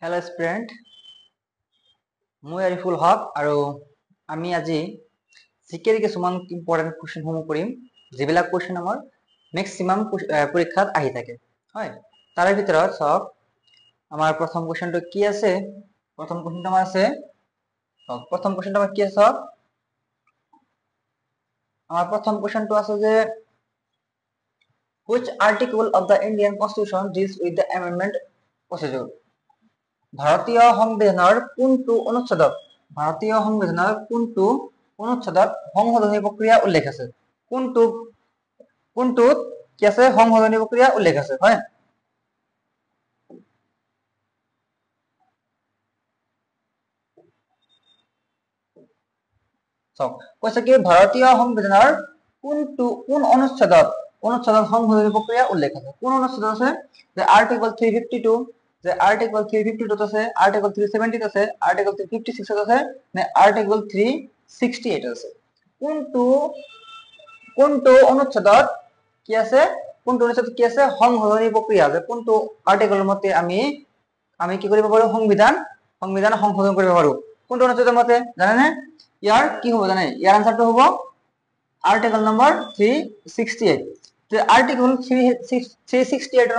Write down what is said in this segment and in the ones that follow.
Hello student, মই আৰিফুল হক আৰু আমি আজি জিকেৰ কিছুমান ইম্পৰ্টেন্ট কোৱেশ্চন সমূহ কৰিম যিবিলাক কোৱেশ্চন আমাৰ ম্যাক্সিমাম পৰীক্ষাত আহি থাকে হয় তাৰে ভিতৰত সব আমাৰ প্ৰথম কোৱেশ্চনটো কি আছে প্ৰথম কোৱেশ্চনটো আমাৰ আছে প্ৰথম কোৱেশ্চনটো আমাৰ কি আছে আমাৰ প্ৰথম কোৱেশ্চনটো আছে যে which article of the Indian Constitution deals with the amendment procedure ভাৰতীয় সংবিধানৰ কোনটো অনুচ্ছেদত সংশোধনী প্ৰক্ৰিয়া উল্লেখ আছে কোনটোত কি আছে সংশোধনী প্ৰক্ৰিয়া উল্লেখ আছে হয় সব কৈছে কি ভাৰতীয় সংবিধানৰ কোন অনুচ্ছেদত সংশোধনী প্ৰক্ৰিয়া উল্লেখ আছে কোন অনুচ্ছেদত আছে যে আৰ্টিকল 352 যে আৰ্টিকল 352 আছে আৰ্টিকল 370 আছে আৰ্টিকল 356 আছে নে আৰ্টিকল 368 আছে কোনটো অনুচ্ছেদত কি আছে সংশোধনী প্ৰক্ৰিয়া যে কোনটো আৰ্টিকলৰ মতে আমি কি কৰিব পাৰো সংবিধান সংশোধন কৰিব পাৰো কোনটো অনুচ্ছেদৰ মতে জানে নে ইয়াৰ কি হ'ব জানে ইয়াৰ আনসাৰটো হ'ব আৰ্টিকল নম্বৰ 368 যে আৰ্টিকল 368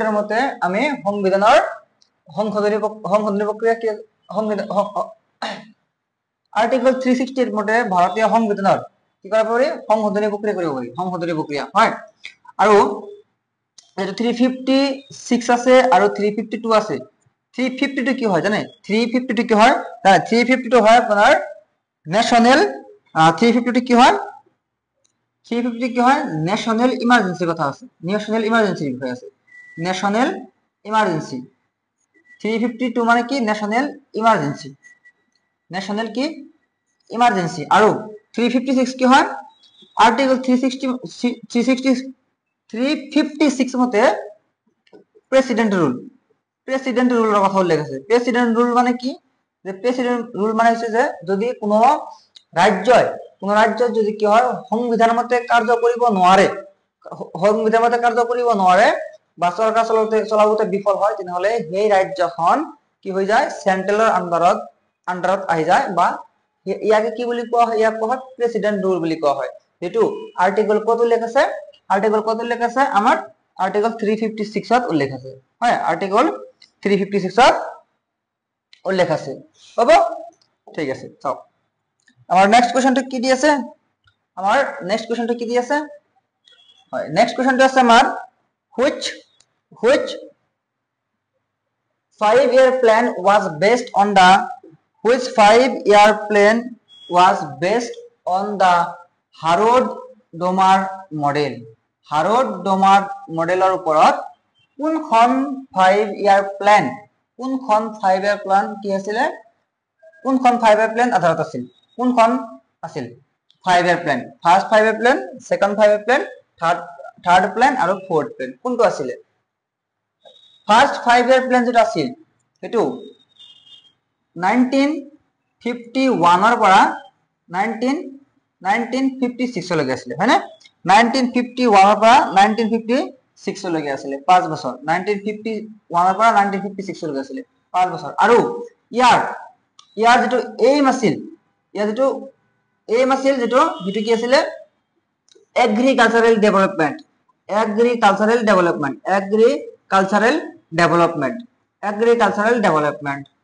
এৰ মতে আমি সংবিধানৰ সংশোধনী প্ৰক্ৰিয়া কি আৰ্টিকল 368 মতে ভাৰতীয় সংবিধানৰ কি কৰিব পাৰি সংশোধনী প্ৰক্ৰিয়া কৰিব পাৰি সংশোধনী প্ৰক্ৰিয়া হয় আৰু যেটো 356 আছে আৰু 352 আছে 352 কি হয় জানে 352 কি হয় 352 হয় আপোনাৰ ন্যাশনাল 352 কি হয় ন্যাশনাল ইমার্জেন্সি কথা আছে ন্যাশনাল ইমার্জেন্সি বিষয় আছে ন্যাশনাল ইমার্জেন্সি 352 মানে কি ন্যাশনাল কি ইমার্জেন্সি আৰু 356 কি হয় আৰ্টিকল 356 মতে প্ৰেসিডেন্ট ৰুলৰ কথা উল্লেখ আছে প্ৰেসিডেন্ট ৰুল মানে কি যে প্ৰেসিডেন্ট ৰুল মানে হচ্ছে যে যদি কোনো ৰাজ্যত যদি কি হয় সংবিধান মতে কাৰ্য কৰিব নোৱাৰে বা চৰকাৰ চলাওতে বিফল হয় তেনেহলে সেই ৰাজ্যখন কি হৈ যায় সেন্ট্ৰেলৰ আন্ডাৰত আহি যায় বা ইয়াকে কি বুলি কোৱা হয় ইয়াক কোৱা হয় প্ৰেসিডেন্ট ৰুল বুলি কোৱা হয় যেটো আৰ্টিকল কত উল্লেখ আছে আমাৰ আৰ্টিকল 356 ত উল্লেখ আছে হয় আৰ্টিকল 356 ত উল্লেখ আছে হ'ব ঠিক আছে চাও আমাৰ নেক্সট কোৱেশ্চনটো কি দি আছে হয় নেক্সট কোৱেশ্চনটো আছে আমাৰ which 5-year plan was based on the Harrod-Domar model Harrod-Domar modelৰ ওপৰত কোনখন 5-year plan কি আছিল কোনখন 5-year plan আধাৰত আছিল কোনখন আছিল 5-year plan first 5-year plan second 5-year plan third plan আৰু ফোৰ্থ plan কোনটো আছিল ফাৰ্স্ট 5-year plan যেটা আছিল এটো 1951 ৰ পৰা 1956 লৈকে আছিল হয়নে 1951 ৰ পৰা 1956 লৈকে আছিল 5 বছৰ 1951 ৰ পৰা 1956 লৈকে আছিল 5 বছৰ আৰু ইয়াৰ যেটো এইম আছিল যেটো কি আছিল এগ্ৰিকালচাৰেল ডেভেলপমেন্ট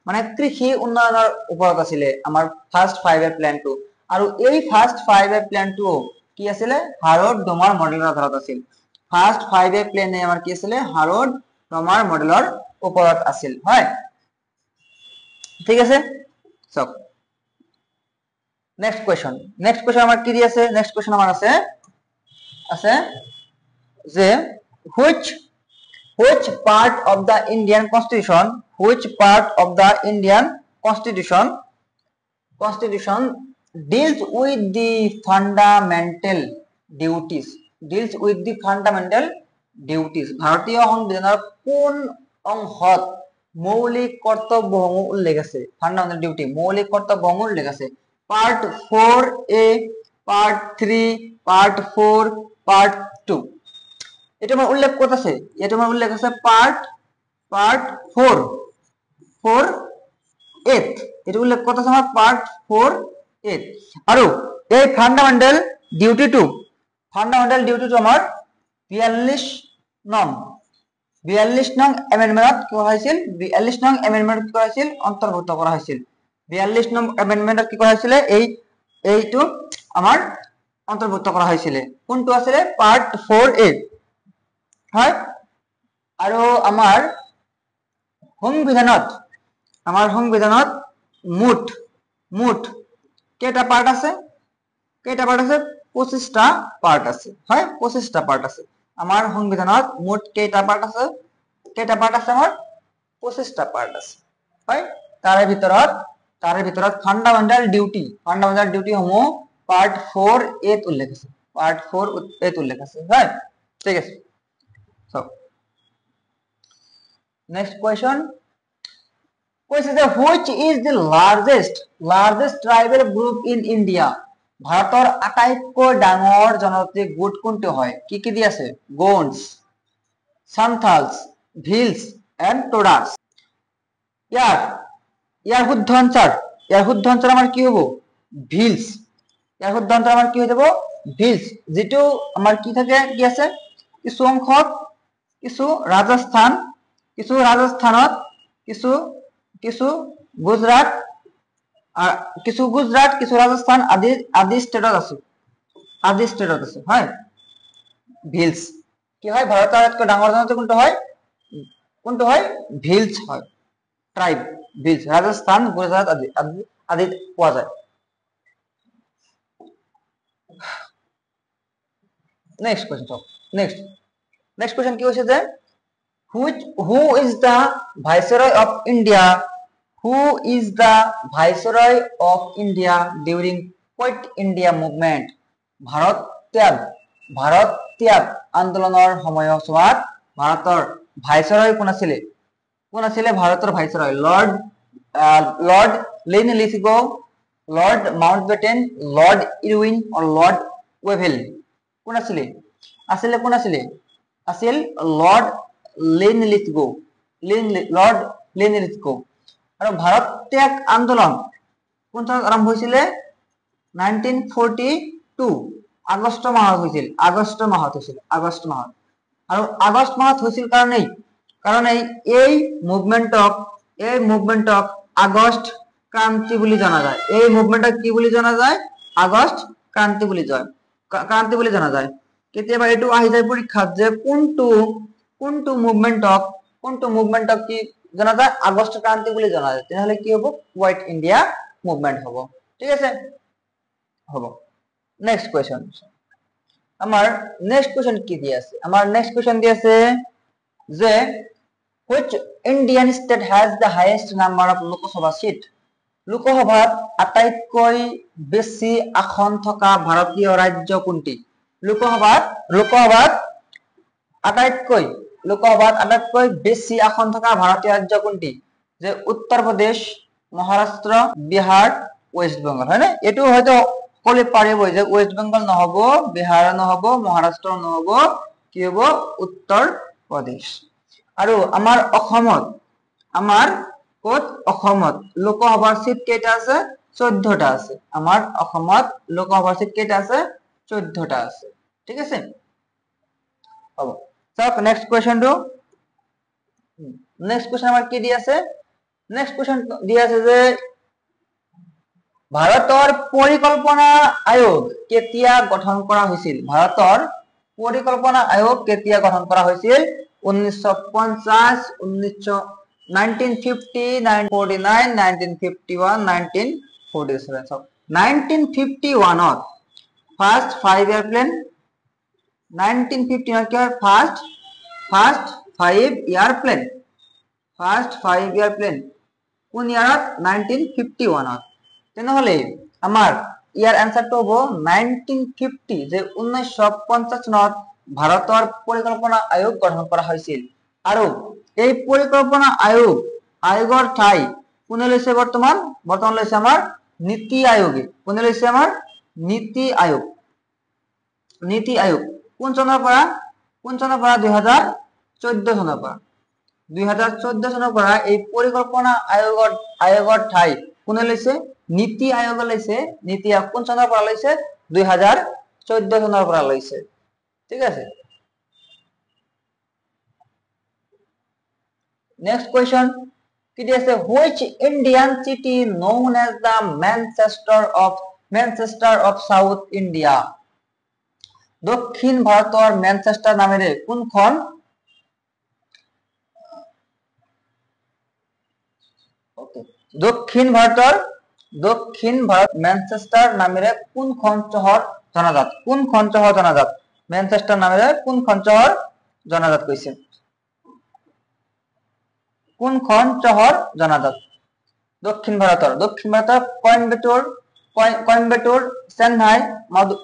মানে কৃষি উন্নয়নৰ ওপৰত আছিল আমাৰ ফাৰ্স্ট 5-year plan টো আৰু এই ফাৰ্স্ট 5-year plan টো কি আছিল হাৰড-ডমাৰ মডেলৰ আধাৰত আছিল ফাৰ্স্ট 5-year plan আমাৰ কি আছিল হাৰড-ডমাৰ মডেলৰ ওপৰত আছিল হয় ঠিক আছে সব next question আমাৰ কি দি আছে next question আমাৰ আছে যে which part of the Indian constitution deals with the fundamental duties ভাৰতীয় সংবিধানৰ কোন অংশত মৌলিক কৰ্তব্যসমূহ উল্লেখ আছে ফান্ডামেন্টাল ডিউটি মৌলিক কৰ্তব্যসমূহ উল্লেখ আছে part 4a part 3 part 4 part 2 এটা মানে উল্লেখ কত আছে এটা মানে উল্লেখ আছে পার্ট পার্ট 4 4/8 এটা উল্লেখ কত আছে আমার পার্ট 4/8 আর এই ফান্ডামেন্টাল ডিউটি টু আমার 42 নং 42 নং অ্যামেন্ডমেন্ট কি করা হয়েছিল 42 নং অ্যামেন্ডমেন্ট কি করা হয়েছিল অন্তর্ভুক্ত করা হয়েছিল 42 নং অ্যামেন্ডমেন্ট কি করা হয়েছিল এইটু আমার অন্তর্ভুক্ত করা হয়েছিল কোনটো আছে পার্ট 4/8 হয় আর আমার সংবিধানত মুঠ কেটা পার্ট আছে 25টা পার্ট আছে হয় 25টা পার্ট আছে আমার সংবিধানত মুঠ কেটা পার্ট আছে আমার 25টা পার্ট আছে হয় তাৰে ভিতৰত ফান্ডামেন্টাল ডিউটি সমূহ পার্ট 4/8 উল্লেখ আছে পার্ট 4/8 উল্লেখ আছে হয় ঠিক আছে so next question that which is the largest tribal group in India ভাৰতৰ আটাইতকৈ ডাঙৰ জনজাতীয় গোট কোনটো হয় কি দি আছে গোন্ডস সান্থালস ভিলস এন্ড টোডাস ইয়াৰ শুদ্ধ আনসাৰ আমাৰ কি হ'ব ভিলস ইয়াৰ শুদ্ধ আনসাৰ আমাৰ কি হৈ যাব ভিলস যেটো আমাৰ কি থাকে কি আছে কিছু অংশত কিছু ৰাজস্থানত কিছু গুজৰাট কিছু ৰাজস্থান আদি স্টেটত আছে হয় ভিলস কি হয় ভাৰতেৰ আটাইতকৈ ডাঙৰ জনজাতি কোনটো হয় ভিলস হয় ট্ৰাইব ভিলস ৰাজস্থান গুজৰাট আদি পোৱা যায় নেক্সট কোয়েশ্চন কি হৈছে যে who is the viceroy of India during Quit India movement Bharat ত্যাগ আন্দোলনৰ সময়ছোৱাত ভাৰতৰ ভাইসৰয় কোন আছিলে ভাৰতৰ viceroy lord Linlithgow lord Mountbatten lord Irwin or lord Wavell কোন আছিল লৰ্ড লিনলিথগো আৰু ভাৰত ত্যাগ আন্দোলন কোন চনত আৰম্ভ হৈছিল 1942 আগষ্ট মাহত হৈছিল আগষ্ট মাহত আৰু আগষ্ট মাহত হৈছিল কাৰণ এই মুভমেন্টক আগষ্ট ক্ৰান্তি বুলি জনা যায় এই মুভমেন্টক কি বুলি জনা যায় আগষ্ট ক্ৰান্তি বুলি জনা যায় কেতিয়াবা এটো আহি যায় পৰীক্ষাত যে কোনটো মুভমেন্টক কি জনা যায় আগষ্ট ক্ৰান্তি বুলি জনা যায় তেনেহলে কি হ'ব হোয়াইট ইন্ডিয়া মুভমেন্ট হ'ব ঠিক আছে হ'ব নেক্সট কোয়েশ্চন আমাৰ নেক্সট কোয়েশ্চন কি দি আছে আমাৰ নেক্সট কোয়েশ্চন দি আছে যে which Indian state has the highest number of Lok Sabha seat লোকসভাত আটাইতকৈ বেছি আসন থকা ভাৰতীয় ৰাজ্য কোনটি লোকসভাত আটাইতকৈ বেছি আসন থকা ভাৰতীয় ৰাজ্য কোনটি যে উত্তৰ প্ৰদেশ মহাৰাষ্ট্ৰ বিহাৰ ওয়েস্ট বেঙ্গল হয় না এটো হয়তো কলে পাৰিব যে ওয়েস্ট বেঙ্গল নহব বিহাৰ নহব মহাৰাষ্ট্ৰ নহব কি হ'ব উত্তৰ প্ৰদেশ আৰু আমাৰ অসমত লোকসভাৰ সিট কেইটা আছে 14টা আছে আমাৰ অসমত লোকসভাৰ সিট কেইটা আছে 14টা আছে ঠিক আছে হ'ব সো নেক্সট কোয়েশ্চন আমাৰ কি দি আছে নেক্সট কোয়েশ্চন দি আছে যে ভাৰতৰ পৰিকল্পনা আয়োগ কেতিয়া গঠন কৰা হৈছিল 1950 1950 1949 1951 1947 so 1951 first 5-year plan 1951 first 5-year plan কোন ইয়াৰত 1951 তেনেহলে আমাৰ ইয়াৰ আনসাৰটো হ'ব 1950 যে 1950 চনত ভাৰতৰ পৰিকল্পনা আয়োগ গঠন কৰা হৈছিল আৰু এই পৰিকল্পনা আয়োগৰ ঠাই কোনে লৈছে বৰ্তমান লৈছে আমাৰ নীতি আয়োগে কোনে লৈছে আমাৰ নীতি আয়োগ কোন চনৰ পৰা 2014 চনৰ পৰা 2014 চনৰ পৰা এই পৰিকল্পনা আয়োগৰ ঠাই কোনে লৈছে? নীতি আয়োগে লৈছে। নীতি আয়োগ কোন চনৰ পৰা লৈছে? 2014 চনৰ পৰা লৈছে। ঠিক আছে। নেক্সট কোয়েশ্চন কি দিছে? Which Indian city known as the Manchester of South India? দক্ষিণ ভাৰতৰ মেনচেষ্টাৰ নামেৰে কোনখন দক্ষিণ ভাৰত মেনচেষ্টাৰ নামেৰে কোনখন চহৰ জনাজাত? কোনখন চহৰ জনাজাত? মেনচেষ্টাৰ নামেৰে কোনখন চহৰ জনাজাত কৈছে? কোনখন চহৰ জনাজাত? দক্ষিণ ভাৰতৰ কইম্বেটুৰ, চেন্নাই,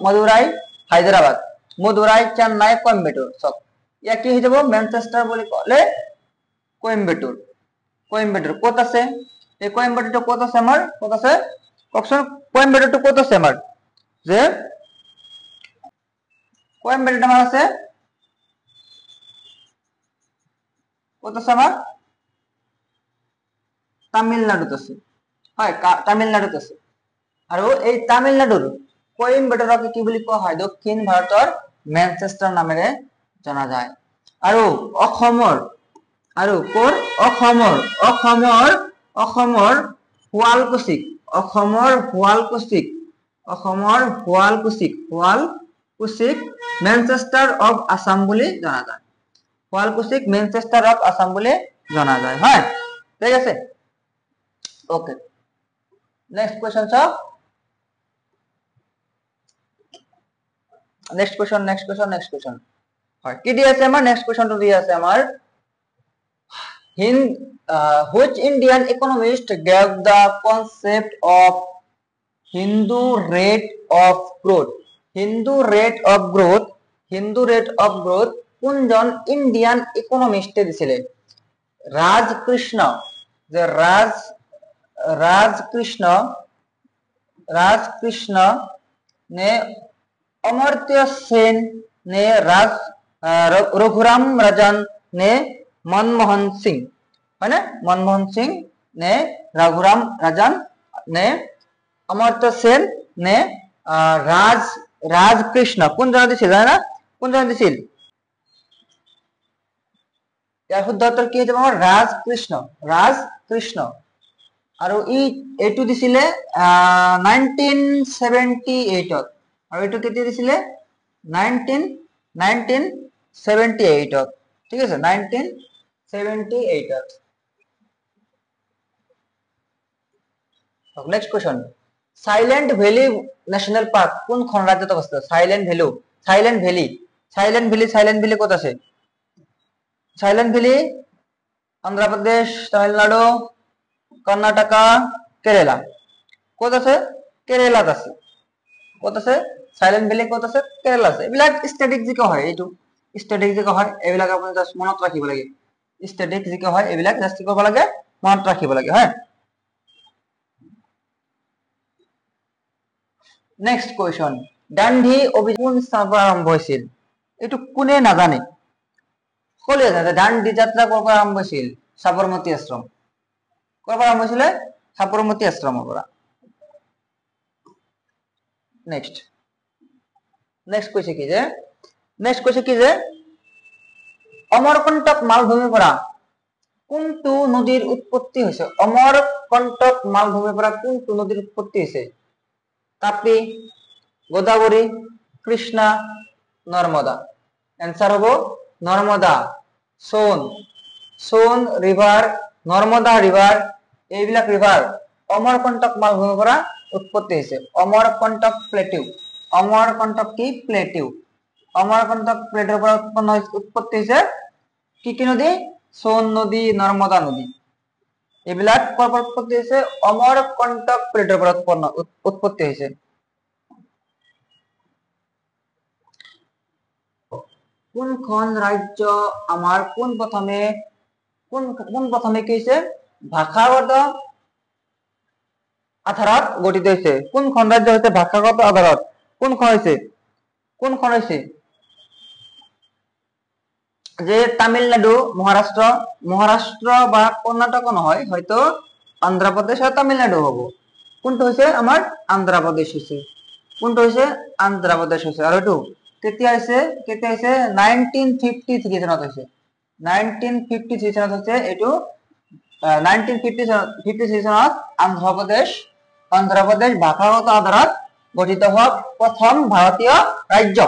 মদুৰাই, হায়দৰাবাদ। মদুৰাই, চেন্নাই, কইম্বেটুৰ। সব ইয়া কি হৈ যাব? মেনচেষ্টাৰ বুলি ক'লে কইম্বেটুৰ। কইম্বেটুৰ ক'ত আছে? এই কইম্বেটুৰটো ক'ত আছে আমাৰ? ক'ত আছে কওকচোন? কইম্বেটুৰটো ক'ত আছে আমাৰ? যে কইম্বেটুৰটো আমাৰ আছে ক'ত আছে আমাৰ? তামিলনাডুত আছে। হয়, তামিলনাডুত আছে। আৰু এই তামিলনাডুৰ কইম্বেটুৰক কি বুলি কোৱা হয়? দক্ষিণ ভাৰতৰ মেনচেষ্টাৰ নামেৰে জনা যায়। আৰু অসমৰ শুৱালকুছিক মেনচেষ্টাৰ অফ আসাম বুলি জনা যায়। শুৱালকুছিক মেনচেষ্টাৰ অফ আসাম বুলি জনা যায়। হয়, ঠিক আছে। ওকে, নেক্সট কোয়েশ্চন চাও। নেক্সট কোয়েশ্চন হয় কি দি আছে আমাৰ? নেক্সট কোয়েশ্চনটো দি আছে আমাৰ which Indian economist gave the concept of Hindu rate of growth? Hindu rate of growth কোনজন ইন্ডিয়ান ইকোনমিস্টে দিছিলে? রাজকৃষ্ণ ने, अमर्त्य सेन ने, रघुराम राजन ने, मनमोहन सिंह है ना? मनमोहन सिंह ने, रघुराम राजन ने, अमर्त्य सेन ने, राजकृष्ण কোন জন দিছিল জানা? কোন জন দিছিল? ইয়াৰ শুদ্ধ উত্তৰ কি হ'ব? ৰাজকৃষ্ণ। আৰু এইটো দিছিলে 1978 আৰু এইটো কেতিয়া দিছিলে? 1978 ঠিক আছে, 1978। Next question, silent valley national park কোনখন ৰাজ্যত অৱস্থিত? সাইলেন্ট ভ্যালি ক'ত আছে? সাইলেন্ট ভ্যালি অন্ধ্ৰ প্ৰদেশ, তামিলনাডু, কৰ্ণাটকা, কেৰেলা। ক'ত আছে? কেৰেলাত আছে। ক'ত আছে? সাইলেন্ট ভ্যালি ক'ত আছে? কেৰেলা আছে। এইবিলাক স্ট্যাটিক জিকে হয়, এইটো স্ট্যাটিক জিকে হয়। এইবিলাক আপুনি জাস্ট মনত ৰাখিব লাগে। স্ট্যাটিক জিকে হয়, এইবিলাক জাস্ট কি কৰিব লাগে? মনত ৰাখিব লাগে। হয়, নেক্সট কোয়েশ্চন, গান্ধী অভিযান কোন আৰম্ভ হৈছিল? এইটো কোনে নাজানে? সকলোৱে জানে। দাণ্ডি যাত্ৰা ক'ৰ পৰা আৰম্ভ হৈছিল? সাবৰমতী আশ্ৰম। ক'ৰ পৰা আৰম্ভ হৈছিলে? সাবৰমতী আশ্ৰমৰ পৰা। নেক্সট কৈছে কি যে অমৰকণ্টক মালভূমিৰ পৰা কোনটো নদীৰ উৎপত্তি হৈছে? অমৰকণ্টক মালভূমিৰ পৰা কোনটো নদীৰ উৎপত্তি হৈছে? তাপি, গোদাবৰী, কৃষ্ণা, নৰ্মদা। এনসাৰ হবো নৰ্মদা। সোন ৰিভাৰ, নৰ্মদা ৰিভাৰ, এইবিলাক ৰিভাৰ অমৰকণ্টক মালভূমিৰ পৰা উৎপত্তি হৈছে। অমৰকণ্টক প্লেটিউ। অমৰকণ্টক কি? প্লেটিউ। অমৰকণ্টক প্লেটিউৰ পৰা উৎপত্তি হৈছে কি নদী? সোন নদী, নৰ্মদা নদী। এইবিলাক ক'ৰ পৰা উৎপত্তি হৈছে? অমৰকণ্টক প্লেটিউৰ পৰা উৎপত্তি হৈছে। কোনখন ৰাজ্য আমাৰ কোন প্ৰথমে কি হৈছে? ভাষাগত আধাৰত গঠিত হৈছে। কোনখন ৰাজ্য হৈছে ভাষাগত আধাৰত? কোনখন হৈছে? যে তামিলনাড়ু, মহারাষ্ট্র বা কর্ণাটক নহয়, হয়তো অন্ধ্রপ্রদেশ আর তামিলনাড়ু হব। কোনটো হইছে আমার অন্ধ্রপ্রদেশ হইছে, কোনটো হইছে অন্ধ্রপ্রদেশ হইছে। আর এটু কেতিয়া হইছে, 1953 চনত হইছে, 1953 চনত হইছে এটু। 1953 চনত অন্ধ্রপ্রদেশ ভাষাগত আধাৰত গঠিত হওয়া প্রথম ভারতীয় রাজ্য,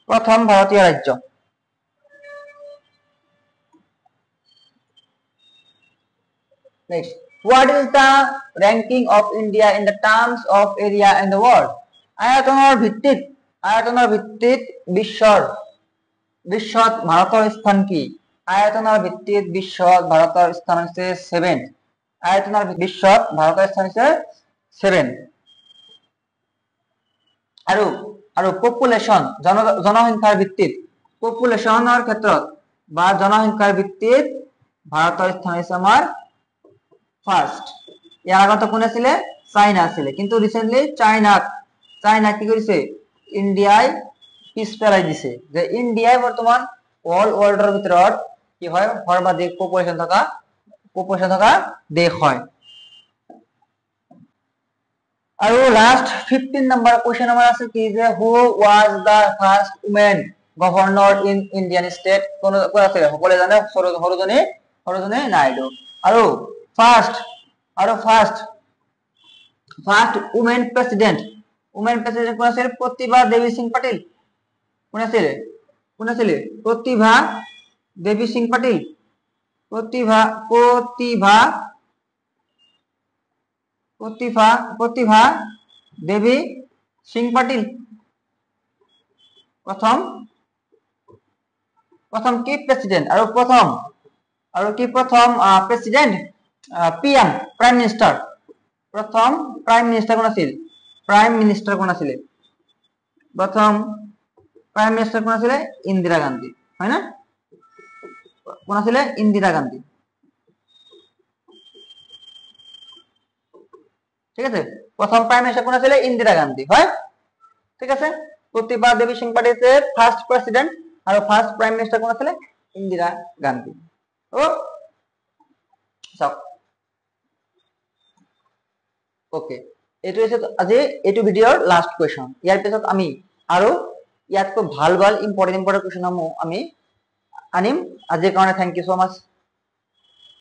প্রথম ভারতীয় রাজ্য। Next, what is the ranking of India in the terms of area in the world? আয়তনৰ ভিত্তিত বিশ্বত ভাৰতৰ স্থান কি? আয়তনৰ ভিত্তিত বিশ্বত ভাৰতৰ স্থান হৈছে 7। আয়তনৰ বিশ্বত ভাৰতৰ স্থান হৈছে 7। আৰু পপুলেশন, জনসংখ্যাৰ ভিত্তিত, পপুলেশনৰ ক্ষেত্ৰত বা জনসংখ্যাৰ ভিত্তিত ভাৰতৰ স্থান হৈছে আমাৰ ফাৰ্স্ট। ইয়াৰ আগত কোন আছিল? চাইনা আছিল, কিন্তু ৰিসেন্টলি চাইনা কি কৰিছে? ইন্ডিয়ায় পিছ পেলাই দিছে, যে ইন্ডিয়াই বৰ্তমান অল ওয়াৰ্ল্ডৰ ভিতৰত কি হয় সৰ্বাধিক পপুলেশন থকা দেশ হয়। আৰু লাস্ট 15 নম্বৰ কোৱেশ্চন আমাৰ আছে কি, যে who was the first woman governor in Indian state? কোন আছে? সকলে জানে, সৰোজিনী নাইডু। আৰু ফার্স্ট উমেন প্রেসিডেন্ট কোন আছিল? প্রতিভা দেবী সিং পাটিল। কোন আছিল? প্রতিভা দেবী সিং পাটিল। প্রতিভা দেবী সিং পাটিল প্রথম কি প্রেসিডেন্ট। আৰু কি প্রথম প্রেসিডেন্ট, পিএম, প্রাইম মিনিস্টার। প্রথম প্রাইম মিনিস্টার কোন আছিল? প্রথম প্রাইম মিনিস্টার কোন আছিল? ইন্দিরা গান্ধী, হয় না? কোন আছিল? ইন্দিরা গান্ধী। ঠিক আছে, প্রথম প্রাইম মিনিস্টার কোন আছিল? ইন্দিরা গান্ধী, হয়। ঠিক আছে, প্রতিভা দেবী সিং পাটিল ফার্স্ট প্রেসিডেন্ট, আর ফার্স্ট প্রাইম মিনিস্টার কোন আছিল? ইন্দিরা গান্ধী। ও চাওক, ওকে, এইটো হৈছে আজি এইটো ভিডিঅ'ৰ লাষ্ট কুৱেশ্যন। ইয়াৰ পিছত আমি আৰু ইয়াতকৈ ভাল ইম্পৰ্টেণ্ট কুৱেশ্যন আমি আনিম। আজিৰ কাৰণে থেংক ইউ সো মাচ।